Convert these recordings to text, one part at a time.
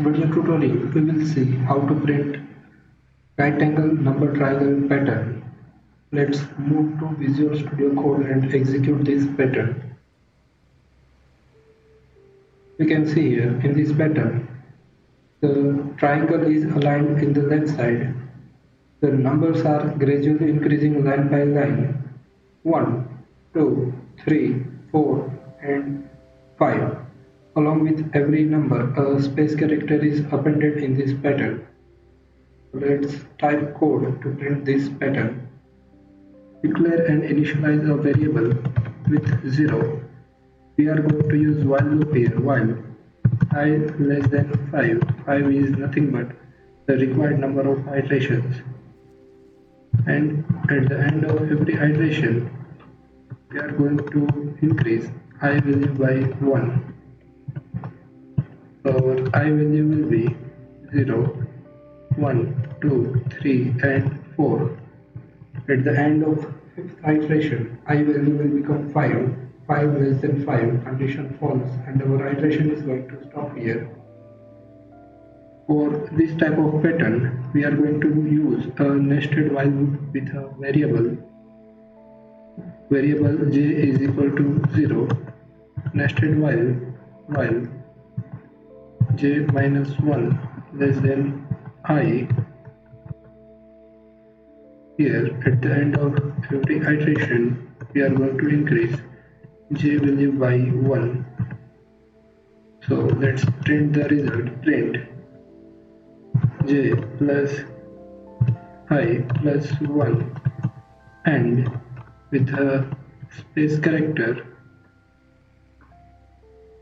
video tutorial, we will see how to print right angle number triangle pattern. Let's move to Visual Studio Code and execute this pattern. We can see here in this pattern, the triangle is aligned in the left side. The numbers are gradually increasing line by line. 1, 2, 3, 4 and 5. Along with every number, a space character is appended in this pattern. Let's type code to print this pattern. Declare and initialize a variable with 0. We are going to use while loop here. While I less than 5. 5 is nothing but the required number of iterations. And at the end of every iteration, we are going to increase I value by 1. Our I value will be 0, 1, 2, 3 and 4. At the end of 5th iteration, I value will become 5. 5 less than 5, condition false, and our iteration is going to stop here. For this type of pattern, we are going to use a nested while loop with a variable j is equal to 0, nested while j minus 1 less than I. Here at the end of every iteration, we are going to increase j value by 1. So let's print the result. Print j plus I plus 1 and with a space character,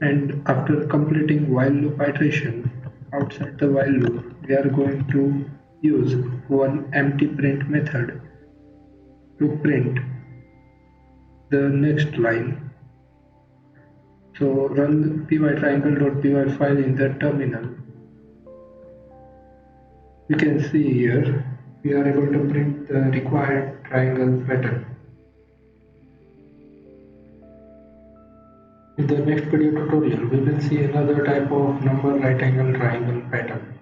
and after completing while loop iteration, outside the while loop we are going to use one empty print method to print the next line. So run pytriangle.py file in the terminal. We can see here we are able to print the required triangle pattern. In the next video tutorial, we will see another type of number right angle triangle pattern.